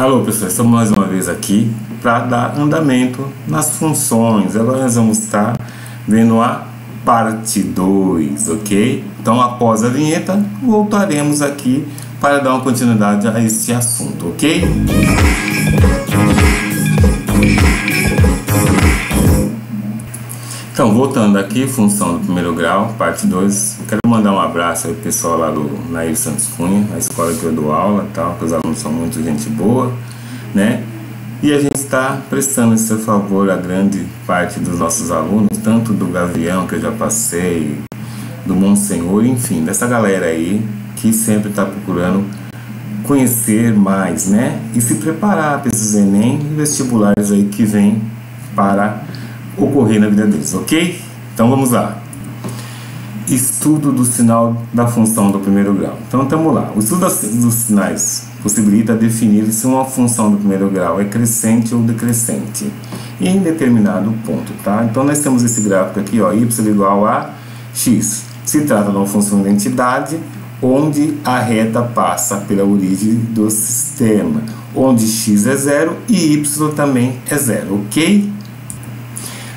Alô pessoal, estamos mais uma vez aqui para dar andamento nas funções. Agora nós vamos estar vendo a parte 2, ok? Então após a vinheta voltaremos aqui para dar uma continuidade a este assunto, ok? Então, voltando aqui, função do primeiro grau, parte 2, quero mandar um abraço aí pro pessoal lá do Nair Santos Cunha, a escola que eu dou aula e tal, que os alunos são muito gente boa, né? E a gente está prestando esse favor a grande parte dos nossos alunos, tanto do Gavião, que eu já passei, do Monsenhor, enfim, dessa galera aí, que sempre está procurando conhecer mais, né? E se preparar para esses Enem e vestibulares aí que vem para ocorrer na vida deles, ok? Então vamos lá. Estudo do sinal da função do primeiro grau. Então estamos lá. O estudo dos sinais possibilita definir se uma função do primeiro grau é crescente ou decrescente em determinado ponto, tá? Então nós temos esse gráfico aqui, ó, y igual a x. Se trata de uma função de identidade onde a reta passa pela origem do sistema, onde x é zero e y também é zero, ok?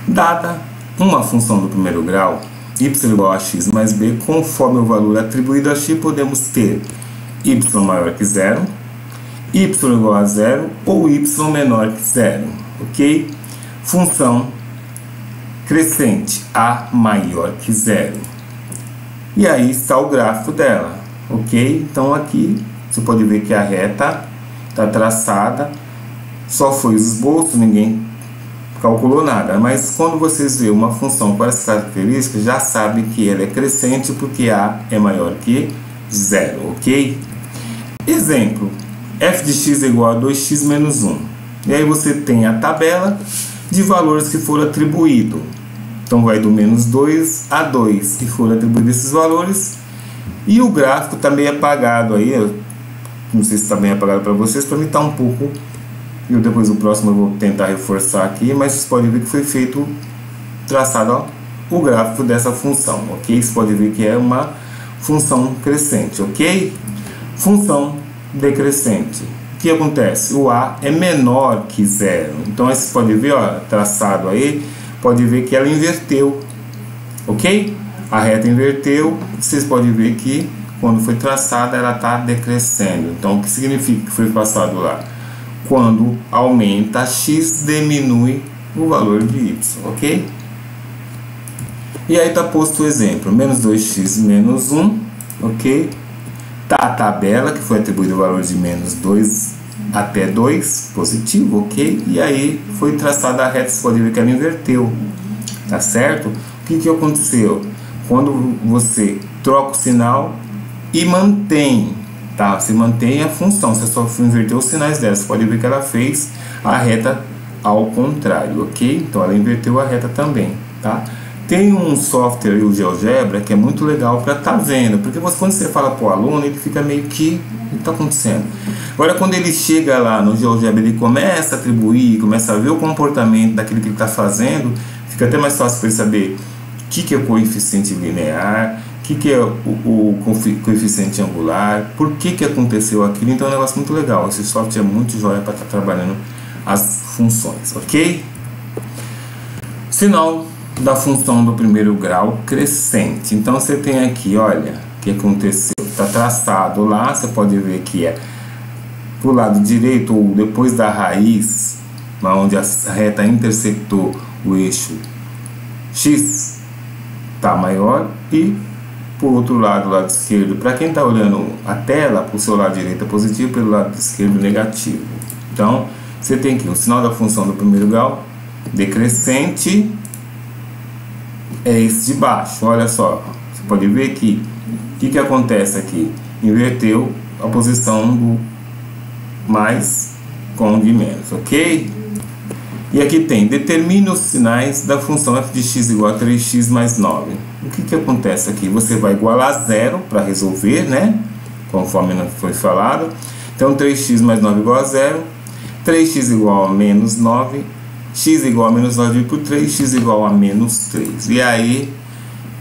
Dada uma função do primeiro grau, y igual a x mais b, conforme o valor atribuído a x, podemos ter y maior que zero, y igual a zero ou y menor que zero, ok? Função crescente, a maior que zero. E aí está o gráfico dela, ok? Então aqui você pode ver que a reta está traçada, só foi os esboços, ninguém calculou nada, mas quando vocês veem uma função com essas características, já sabem que ela é crescente porque a é maior que zero, ok? Exemplo, f de x é igual a 2x menos 1. E aí você tem a tabela de valores que foram atribuídos. Então vai do menos 2 a 2 que foram atribuídos esses valores. E o gráfico está meio apagado aí, não sei se está bem apagado para vocês, para mim está um pouco. E depois o próximo eu vou tentar reforçar aqui, mas vocês podem ver que foi feito, traçado, ó, o gráfico dessa função, ok? Vocês podem ver que é uma função crescente, ok? Função decrescente. O que acontece? O a é menor que zero. Então vocês podem ver, ó, traçado aí, pode ver que ela inverteu, ok? A reta inverteu, vocês podem ver que quando foi traçada ela está decrescendo. Então o que significa que foi passado lá? Quando aumenta x, diminui o valor de y, ok? E aí está posto o exemplo, menos 2x menos 1, ok? Tá a tabela que foi atribuído o valor de menos 2 até 2, positivo, ok? E aí foi traçada a reta, você pode ver que ela inverteu, tá certo? O que aconteceu? Quando você troca o sinal e mantém, tá? Você mantém a função, você só inverteu os sinais dela. Você pode ver que ela fez a reta ao contrário, ok? Então ela inverteu a reta também, tá? Tem um software, o GeoGebra, que é muito legal para estar vendo, porque quando você fala para o aluno, ele fica meio que, o que está acontecendo? Agora quando ele chega lá no GeoGebra, ele começa a atribuir, começa a ver o comportamento daquilo que ele está fazendo, fica até mais fácil para ele saber o que é coeficiente linear, o que é o coeficiente angular, por que aconteceu aquilo. Então é um negócio muito legal, esse software é muito joia para estar trabalhando as funções, ok? Sinal da função do primeiro grau crescente. Então você tem aqui, olha, o que aconteceu, está traçado lá, você pode ver que é para o lado direito ou depois da raiz, onde a reta interceptou o eixo x, está maior, e por outro lado, lado esquerdo, para quem está olhando a tela, para o seu lado direito é positivo, pelo lado esquerdo negativo. Então, você tem aqui o sinal da função do primeiro grau decrescente, é esse de baixo. Olha só, você pode ver que o que acontece aqui? Inverteu a posição do mais com o de menos, ok? E aqui tem, determine os sinais da função f de x igual a 3x mais 9. O que acontece aqui? Você vai igualar a zero para resolver, né? Conforme foi falado. Então, 3x mais 9 igual a zero. 3x igual a menos 9. X igual a menos 9 por 3. X igual a menos 3. E aí,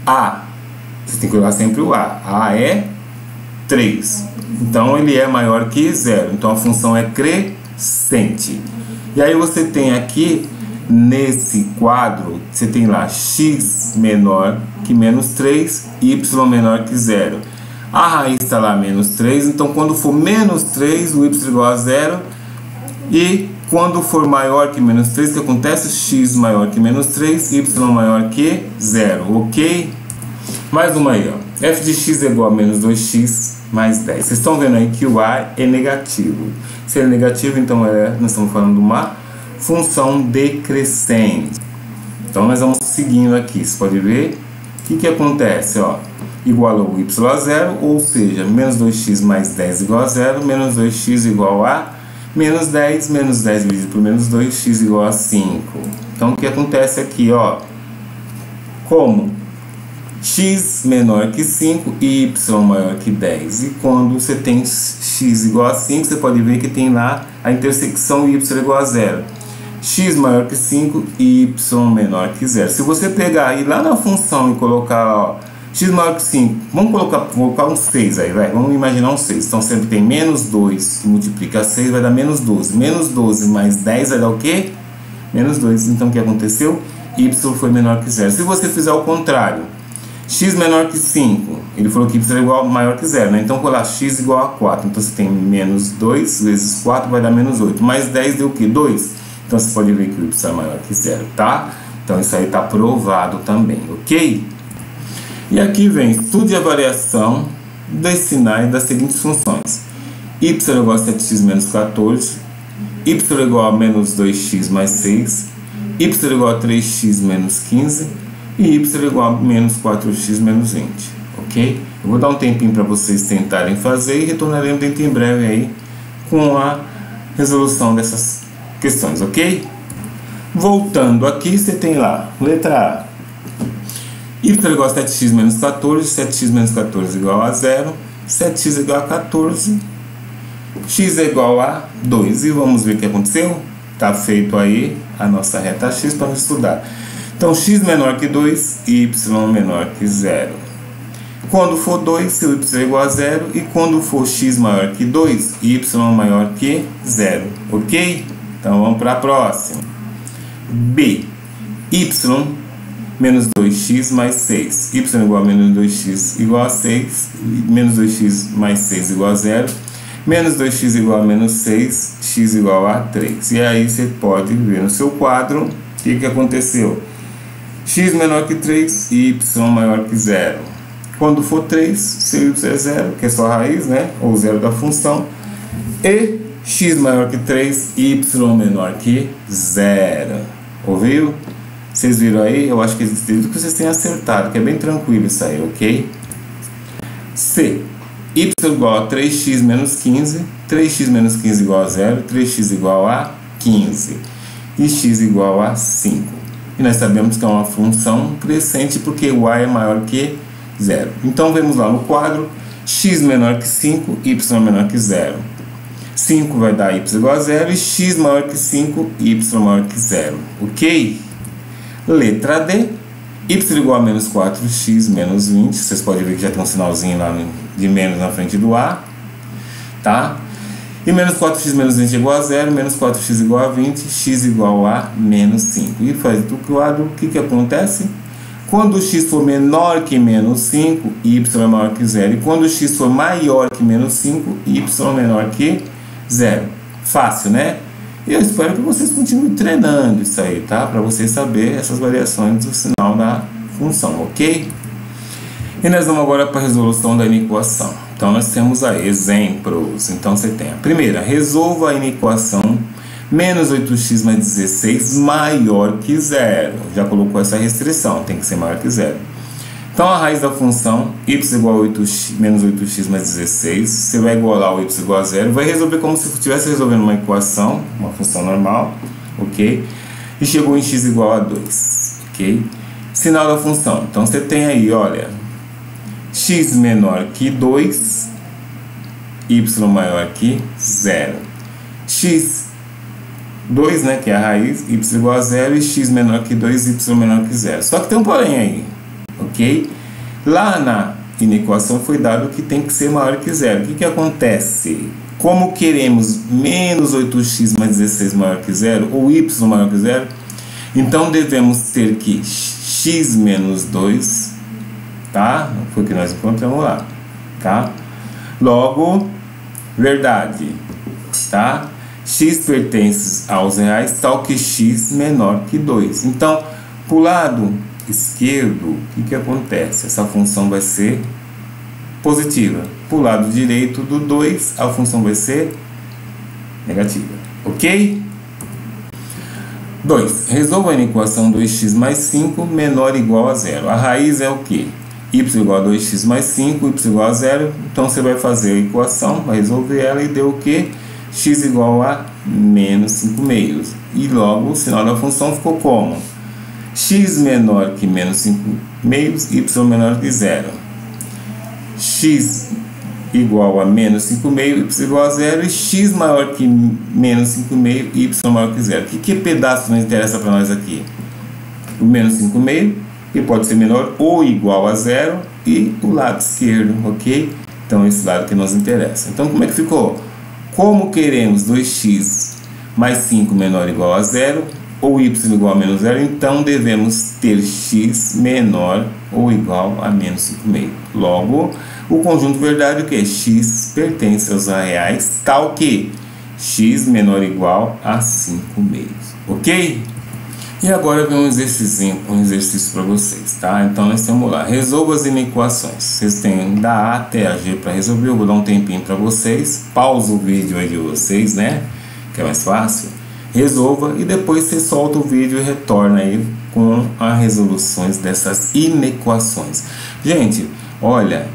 a. Você tem que olhar sempre o a. A é 3. Então, ele é maior que zero. Então, a função é crescente. crescente. E aí você tem aqui, nesse quadro, você tem lá x menor que menos 3, y menor que 0. A raiz está lá menos 3, então quando for menos 3, o y igual a 0. E quando for maior que menos 3, o que acontece? X maior que menos 3, y maior que 0, ok? Mais uma aí, ó. f de x é igual a menos 2x mais 10. Vocês estão vendo aí que o a é negativo. Se ele é negativo, então nós estamos falando de uma função decrescente. Então nós vamos seguindo aqui. Você pode ver o que acontece, ó. Igual ao y a 0, ou seja, menos 2x mais 10 igual a 0, menos 2x igual a menos 10 dividido por menos 2, x igual a 5. Então o que acontece aqui, ó, como x menor que 5 e y maior que 10. E quando você tem x igual a 5, você pode ver que tem lá a intersecção y igual a 0. X maior que 5 e y menor que 0. Se você pegar aí lá na função e colocar, ó, x maior que 5, vamos colocar um 6 aí, vai. Vamos imaginar um 6. Então sempre tem menos 2 que multiplica 6 vai dar menos 12. Menos 12 mais 10 vai dar o quê? Menos 2. Então o que aconteceu? Y foi menor que 0. Se você fizer o contrário, x menor que 5, ele falou que y é igual, maior que 0, né? Então colar x igual a 4. Então você tem menos 2 vezes 4 vai dar menos 8. Mais 10 deu o quê? 2. Então você pode ver que o y é maior que 0, tá? Então isso aí está provado também, ok? E aqui vem, estude a variação dos sinais das seguintes funções. Y igual a 7x menos 14, y igual a menos 2x mais 6, y igual a 3x menos 15 e y igual a menos 4x menos 20, ok? Eu vou dar um tempinho para vocês tentarem fazer e retornaremos dentro em breve aí com a resolução dessas questões, ok? Voltando aqui, você tem lá, letra A. Y igual a 7x menos 14, 7x menos 14 igual a 0, 7x igual a 14, x é igual a 2. E vamos ver o que aconteceu? Está feito aí a nossa reta x para estudar. Então, x menor que 2 e y menor que 0. Quando for 2, seu y é igual a 0. E quando for x maior que 2, y maior que 0. Ok? Então, vamos para a próxima. B. Y menos 2x mais 6. Y igual a menos 2x igual a 6. Menos 2x mais 6 igual a 0. Menos 2x igual a menos 6. X igual a 3. E aí você pode ver no seu quadro o que aconteceu. X menor que 3 e y maior que 0. Quando for 3, seu y é 0, que é só a raiz, né? Ou 0 da função. E x maior que 3 e y menor que 0. Ouviu? Vocês viram aí? Eu acho que vocês têm acertado, que é bem tranquilo isso aí, ok? C. Y igual a 3x menos 15. 3x menos 15 igual a 0. 3x igual a 15. E x igual a 5. E nós sabemos que é uma função crescente porque o a é maior que 0. Então, vemos lá no quadro, x menor que 5, y menor que 0. 5 vai dar y igual a 0 e x maior que 5, y maior que 0. Ok? Letra D. Y igual a menos 4x menos 20. Vocês podem ver que já tem um sinalzinho lá de menos na frente do a. Tá? E menos 4x menos 20 igual a 0, menos 4x igual a 20, x igual a menos 5. E faz do quadro, o que acontece? Quando x for menor que menos 5, y é maior que 0. E quando x for maior que menos 5, y é menor que 0. Fácil, né? E eu espero que vocês continuem treinando isso aí, tá? Para vocês saberem essas variações do sinal da função, ok? E nós vamos agora para a resolução da inequação. Então, nós temos aí exemplos. Então, você tem a primeira. Resolva a inequação menos 8x mais 16 maior que 0. Já colocou essa restrição, tem que ser maior que 0. Então, a raiz da função y igual a 8x, menos 8x mais 16. Você vai igualar o y igual a 0. Vai resolver como se estivesse resolvendo uma equação, uma função normal. Ok? E chegou em x igual a 2. Ok? Sinal da função. Então, você tem aí, olha, x menor que 2, y maior que 0. X, 2, né, que é a raiz, y igual a 0 e x menor que 2, y menor que 0. Só que tem um porém aí, ok? Lá na inequação foi dado que tem que ser maior que 0. O que acontece? como queremos menos 8x mais 16 maior que zero, ou y maior que zero, então devemos ter que x menos 2, tá? Foi o que nós encontramos lá, tá? Logo, verdade, tá? X pertence aos reais, tal que x menor que 2. Então, para o lado esquerdo, o que acontece? Essa função vai ser positiva. Para o lado direito do 2, a função vai ser negativa. Ok? 2. Resolva a equação 2x mais 5 menor ou igual a zero. A raiz é o quê? Y igual a 2x mais 5, y igual a zero. Então, você vai fazer a equação, vai resolver ela e deu o quê? X igual a menos 5 meios. E logo o sinal da função ficou como? X menor que menos 5 meios, y menor que zero. X igual a menos 5 meios, y igual a zero. E x maior que menos 5 meios, y maior que zero. Que pedaço não interessa para nós aqui? O menos 5 meios, que pode ser menor ou igual a zero. E o lado esquerdo, ok? Então esse lado que nos interessa. Então como é que ficou? Como queremos 2x mais 5 menor ou igual a zero, ou y igual a menos zero, então devemos ter x menor ou igual a menos 5 meios. Logo, o conjunto verdade, o que é? X pertence aos reais, tal que x menor ou igual a 5 meios. Ok? E agora vem um exercício para vocês, tá? Então, nós temos lá, resolva as inequações. Vocês têm da A até a G para resolver. Eu vou dar um tempinho para vocês. Pausa o vídeo aí de vocês, né? Que é mais fácil. Resolva e depois você solta o vídeo e retorna aí com as resoluções dessas inequações. Gente, olha,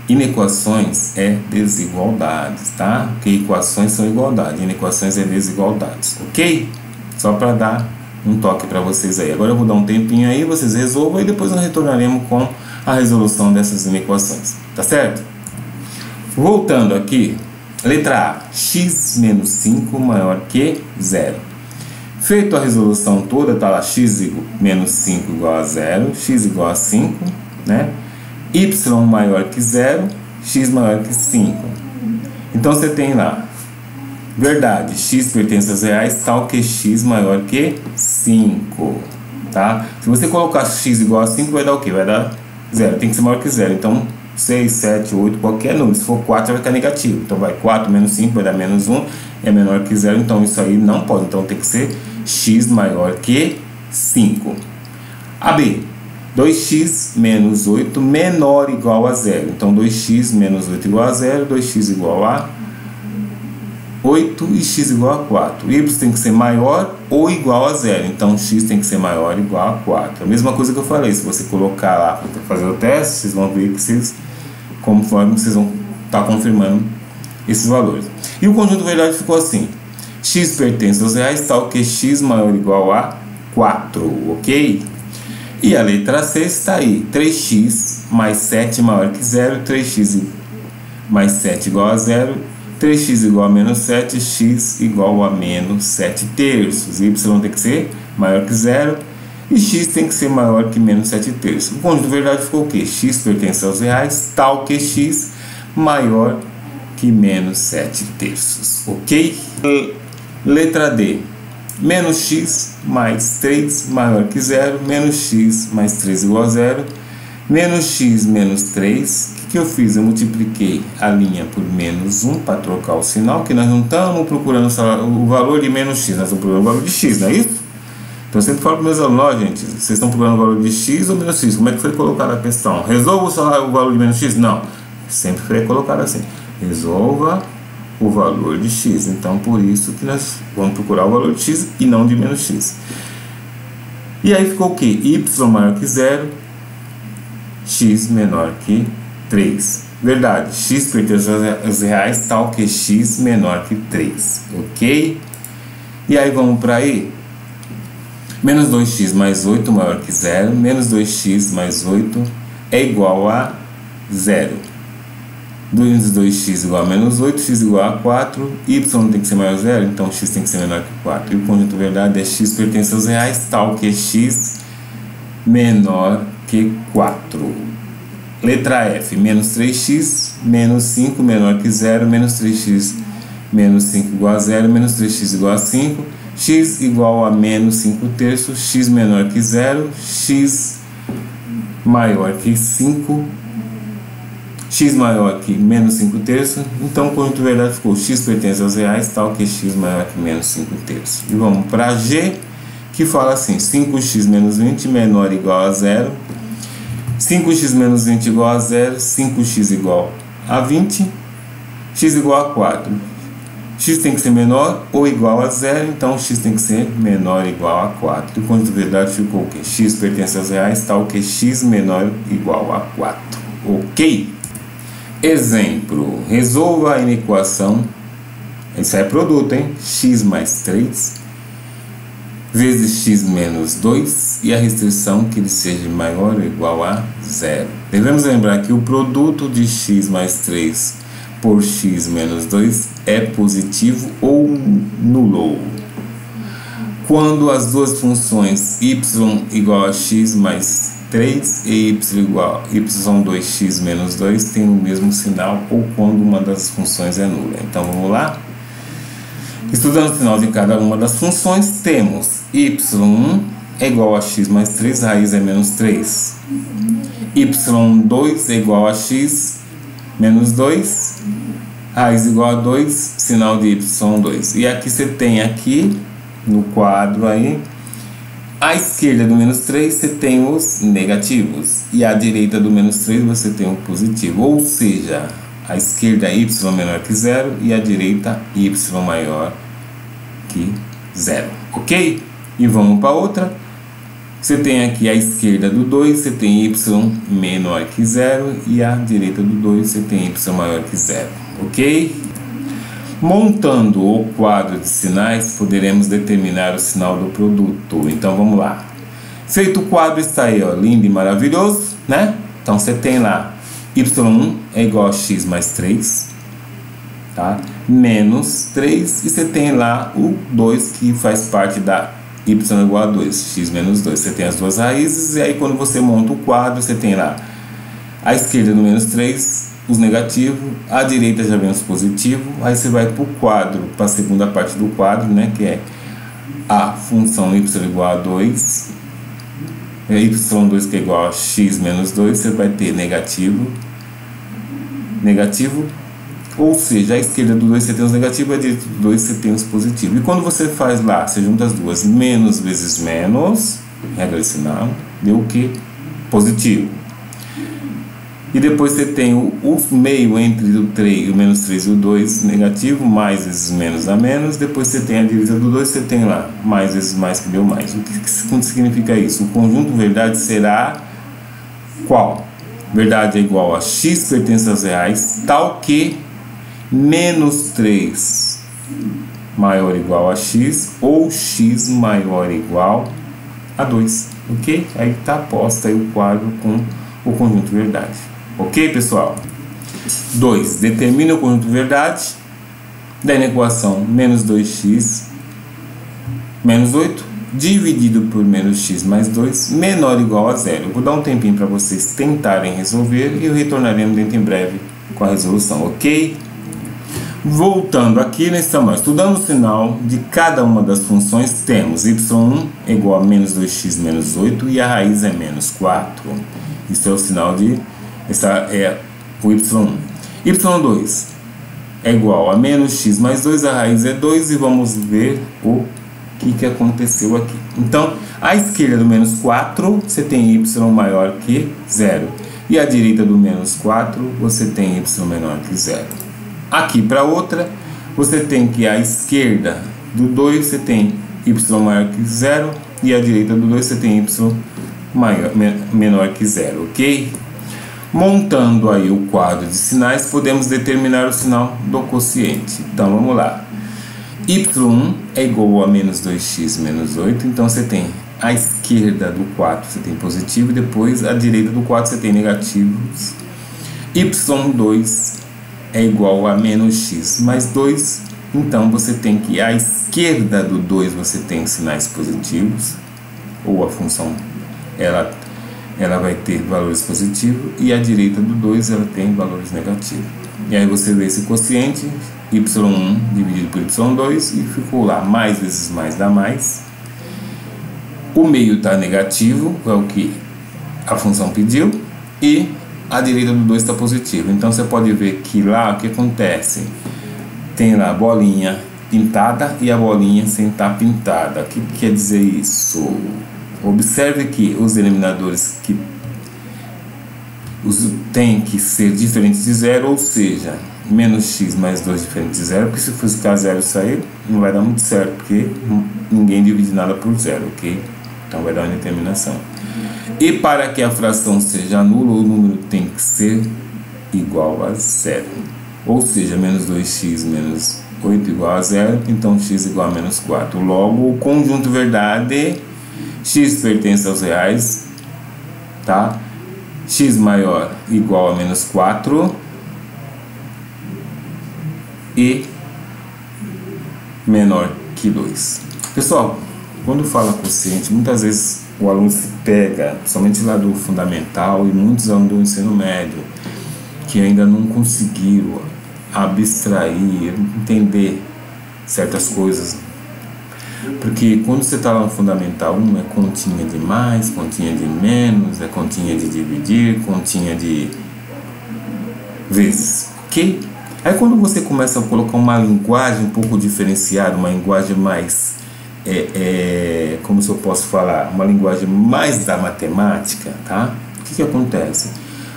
inequações é desigualdades, tá? Porque equações são igualdade, inequações é desigualdades, ok? Só para dar um toque para vocês aí. Agora eu vou dar um tempinho aí, vocês resolvam e depois nós retornaremos com a resolução dessas inequações, tá certo? Voltando aqui, letra A, x menos 5 maior que zero. Feito a resolução toda, tá lá x menos 5 igual a zero, x igual a 5, né? Y maior que zero, x maior que 5. Então você tem lá, verdade, x pertence aos reais, tal que x maior que 5, tá? Se você colocar x igual a 5, vai dar o quê? Vai dar zero, tem que ser maior que zero. Então, 6, 7, 8, qualquer número. Se for 4, vai ficar negativo. Então, vai 4 menos 5, vai dar menos 1, é menor que zero. Então, isso aí não pode. Então, tem que ser x maior que 5. AB, 2x menos 8 menor ou igual a zero. Então, 2x menos 8 igual a zero, 2x igual a 8 e x igual a 4. Y tem que ser maior ou igual a zero. Então, x tem que ser maior ou igual a 4. A mesma coisa que eu falei. Se você colocar lá para fazer o teste, vocês vão ver que vocês, conforme vocês vão estar confirmando esses valores. E o conjunto verdade ficou assim. X pertence aos reais, tal que x maior ou igual a 4. Ok? E a letra C está aí. 3x mais 7 maior que zero. 3x mais 7 igual a zero. 3x igual a menos 7, x igual a menos 7 terços. Y tem que ser maior que zero e x tem que ser maior que menos 7 terços. O conjunto verdade ficou o quê? X pertence aos reais, tal que x maior que menos 7 terços. Ok? Letra D. Menos x mais 3 maior que zero, menos x mais 3 igual a zero, menos x menos 3. O que eu fiz? Eu multipliquei a linha por menos 1 para trocar o sinal, que nós não estamos procurando o valor de menos x, nós estamos procurando o valor de x, não é isso? Então eu sempre falo para meus alunos, ó, gente, vocês estão procurando o valor de x ou menos x? Como é que foi colocada a questão? Resolva o valor de menos x? Não, sempre foi colocado assim, resolva o valor de x. Então por isso que nós vamos procurar o valor de x e não de menos x. E aí ficou o que? Y maior que zero, x menor que 3. Verdade, x pertence aos reais, tal que x menor que 3. Ok? E aí vamos para aí. Menos 2x mais 8 maior que zero. Menos 2x mais 8 é igual a zero. Menos 2x igual a menos 8, x igual a 4. Y tem que ser maior que zero, então x tem que ser menor que 4. E o conjunto verdade é x pertence aos reais, tal que x menor que 4. Letra F, menos 3x, menos 5 menor que zero, menos 3x menos 5 igual a 0, menos 3x igual a 5, x igual a menos 5 terços, x menor que 0, x maior que 5, x maior que menos 5 terços. Então o conjunto verdade ficou x pertence aos reais, tal que x maior que menos 5 terços. E vamos para G, que fala assim: 5x menos 20 menor ou igual a 0, 5x menos 20 igual a 0, 5x igual a 20, x igual a 4. X tem que ser menor ou igual a 0, então x tem que ser menor ou igual a 4. E o conjunto verdade ficou o quê? X pertence aos reais, tal que x menor ou igual a 4. Ok? Exemplo: resolva a equação, isso é produto, hein? X mais 3 vezes x menos 2 e a restrição que ele seja maior ou igual a 0. Devemos lembrar que o produto de x mais 3 por x menos 2 é positivo ou nulo quando as duas funções y igual a x mais 3 e y igual a y2x menos 2 têm o mesmo sinal, ou quando uma das funções é nula. Então vamos lá. Estudando o sinal de cada uma das funções, temos y1 é igual a x mais 3, raiz é menos 3. y2 é igual a x menos 2, raiz igual a 2, sinal de y2. E aqui você tem aqui, no quadro aí, à esquerda do menos 3 você tem os negativos, e à direita do menos 3 você tem o positivo. Ou seja, à esquerda y menor que 0 e à direita y maior que 0. Ok? E vamos para outra. Você tem aqui à esquerda do 2, você tem y menor que 0 e à direita do 2 você tem y maior que 0. Ok? Montando o quadro de sinais, poderemos determinar o sinal do produto. Então vamos lá. Feito o quadro, está aí, ó, lindo e maravilhoso, né? Então você tem lá y1 é igual a x mais 3, tá? Menos 3, e você tem lá o 2 que faz parte da y igual a 2, x menos 2. Você tem as duas raízes, e aí quando você monta o quadro, você tem lá à esquerda do menos 3 os negativos, à direita já vem os positivos. Aí você vai para o quadro, para a segunda parte do quadro, né, que é a função y igual a 2, y2 que é igual a x menos 2, você vai ter negativo, ou seja, à esquerda do 2 você tem os negativos, à direita do 2 você tem os positivos. E quando você faz lá, você junta as duas, menos vezes menos, regra de sinal, deu o que? Positivo. E depois você tem o meio entre o 3, o menos 3 e o 2, negativo, mais vezes menos dá menos. Depois você tem a direita do 2, você tem lá mais vezes mais que deu mais. O que significa isso? O conjunto verdade será qual? Verdade é igual a x pertence aos reais, tal que menos 3 maior ou igual a x, ou x maior ou igual a 2. Ok? Aí está posta aí o quadro com o conjunto verdade. Ok, pessoal? 2. Determina o conjunto verdade da equação menos 2x menos 8 dividido por menos x mais 2 menor ou igual a 0. Eu vou dar um tempinho para vocês tentarem resolver e retornaremos dentro em breve com a resolução, ok? Voltando aqui, nós estamos estudando o sinal de cada uma das funções. Temos y1 é igual a menos 2x menos 8 e a raiz é menos 4. Isso é o sinal de... Essa é o y1. y2 é igual a menos x mais 2, a raiz é 2, e vamos ver o que aconteceu aqui. Então, à esquerda do menos 4, você tem y maior que 0. E à direita do menos 4, você tem y menor que 0. Aqui para outra, você tem que à esquerda do 2, você tem y maior que 0. E à direita do 2, você tem y menor que 0, ok? Montando aí o quadro de sinais, podemos determinar o sinal do quociente. Então vamos lá. y1 é igual a menos 2x menos 8, então você tem à esquerda do 4 você tem positivo, e depois à direita do 4 você tem negativos. y2 é igual a menos x mais 2, então você tem que à esquerda do 2 você tem sinais positivos, ou a função ela vai ter valores positivos, e à direita do 2 ela tem valores negativos. E aí você vê esse quociente, y1 dividido por y2 e ficou lá mais vezes mais dá mais. O meio está negativo, é o que a função pediu, e a direita do 2 está positivo. Então você pode ver que lá o que acontece, tem lá a bolinha pintada e a bolinha sem estar pintada. O que quer dizer isso? Observe que os eliminadores que tem que ser diferentes de zero, ou seja, menos x mais 2 diferente de zero, porque se for ficar zero sair, não vai dar muito certo, porque ninguém divide nada por zero, ok? Então vai dar uma determinação. E para que a fração seja nula, o número tem que ser igual a zero. Ou seja, menos 2x menos 8 igual a zero, então x igual a menos 4. Logo, o conjunto verdade, x pertence aos reais, tá? X maior igual a menos 4 e menor que 2. Pessoal, quando fala quociente, muitas vezes o aluno se pega, somente lá do fundamental, e muitos alunos do ensino médio, que ainda não conseguiram abstrair, entender certas coisas. Porque quando você está lá no fundamental 1, é continha de mais, continha de menos, é continha de dividir, continha de vezes, ok? Aí quando você começa a colocar uma linguagem um pouco diferenciada, uma linguagem mais, como se eu posso falar, uma linguagem mais da matemática, tá? O que acontece?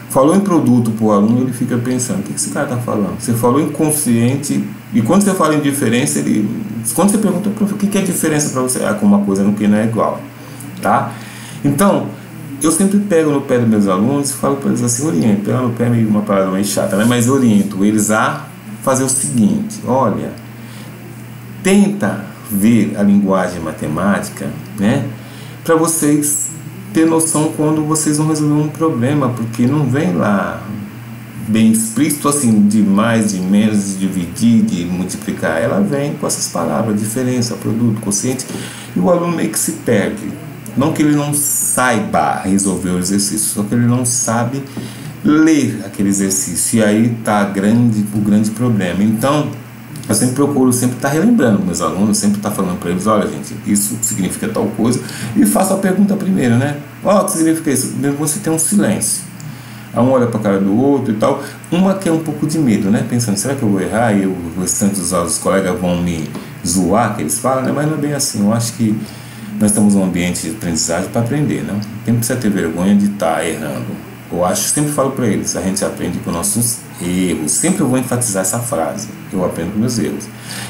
Falou em produto para o aluno, ele fica pensando, o que esse cara está falando? Você falou em consciente, e quando você fala em diferença, quando você pergunta, o que é diferença para você? Com uma coisa no que não é igual, tá? Então, eu sempre pego no pé dos meus alunos e falo para eles assim, oriento, pegar no pé é meio uma palavra meio chata, né? Mas oriento eles a fazer o seguinte, olha, tenta ver a linguagem matemática, né? Para vocês ter noção quando vocês vão resolver um problema, porque não vem lá bem explícito assim, de mais, de menos, de dividir, de multiplicar. Ela vem com essas palavras, diferença, produto, quociente, e o aluno meio que se perde. Não que ele não saiba resolver o exercício, só que ele não sabe ler aquele exercício, e aí está o grande problema. Então, eu sempre procuro estar relembrando meus alunos, sempre estar falando para eles, olha gente, isso significa tal coisa, e faço a pergunta primeiro, né? O que significa isso? Você tem um silêncio. Um olha para a cara do outro e tal. Uma que é um pouco de medo, né? Pensando, será que eu vou errar e os restantes dos colegas vão me zoar, que eles falam, né? Mas não é bem assim. Eu acho que nós estamos num ambiente de aprendizagem para aprender, não? Não precisa ter vergonha de estar errando. Eu acho, sempre falo para eles, a gente aprende com nossos erros. Sempre eu vou enfatizar essa frase, eu aprendo com meus erros.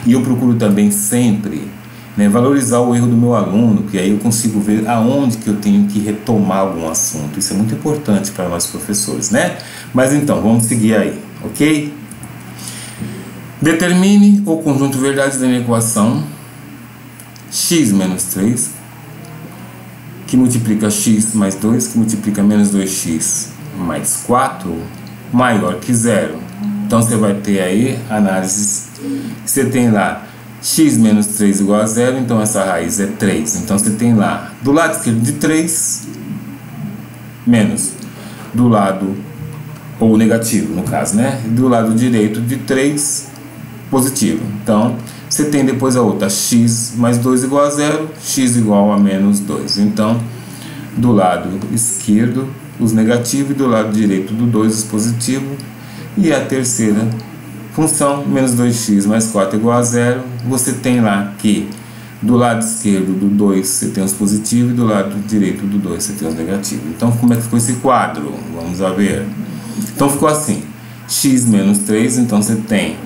E eu procuro também sempre, né, valorizar o erro do meu aluno, que aí eu consigo ver aonde que eu tenho que retomar algum assunto. Isso é muito importante para nós professores, né? Mas então, vamos seguir aí, ok? Determine o conjunto verdade da minha equação x menos 3, que multiplica x mais 2, que multiplica menos 2x mais 4, maior que zero. Então você vai ter aí análises, você tem lá x menos 3 igual a zero, então essa raiz é 3. Então você tem lá, do lado esquerdo de 3, menos, do lado, ou negativo no caso, né? Do lado direito de 3, positivo. Então, você tem depois a outra, x mais 2 igual a zero, x igual a menos 2. Então, do lado esquerdo, os negativos, e do lado direito do 2, os positivos. E a terceira função, menos 2x mais 4 igual a zero, você tem lá que do lado esquerdo do 2 você tem os positivos e do lado direito do 2 você tem os negativos. Então, como é que ficou esse quadro? Vamos lá ver. Então, ficou assim, x menos 3, então você tem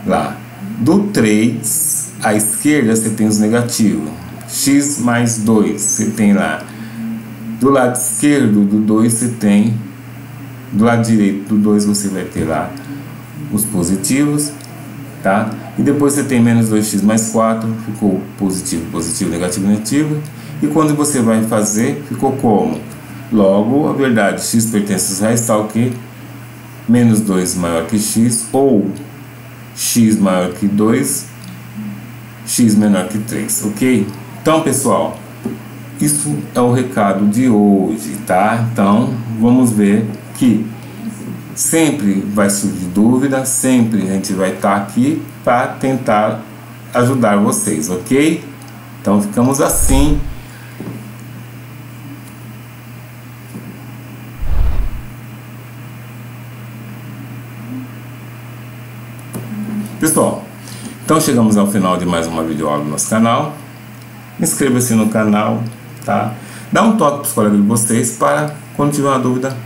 lá do 3 à esquerda você tem os negativos, x mais 2 você tem lá, do lado esquerdo do 2 você tem, do lado direito do 2 você vai ter lá os positivos, tá? E depois você tem menos 2x mais 4, ficou positivo, positivo, negativo, negativo. E quando você vai fazer, ficou como? Logo, a verdade, x pertence aos reais, está o que? Menos 2 maior que x, ou x maior que 2, x menor que 3, ok? Então, pessoal, isso é o recado de hoje, tá? Então, vamos ver que Sempre vai surgir dúvida, sempre a gente vai estar aqui para tentar ajudar vocês, ok? Então ficamos assim. Pessoal, então chegamos ao final de mais uma videoaula do nosso canal. Inscreva-se no canal, tá? Dá um toque para os colegas de vocês para, quando tiver uma dúvida,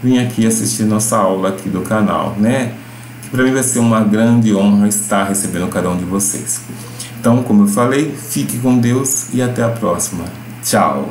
vir aqui assistir nossa aula aqui do canal, né? Que para mim vai ser uma grande honra estar recebendo cada um de vocês. Então, como eu falei, fique com Deus e até a próxima. Tchau!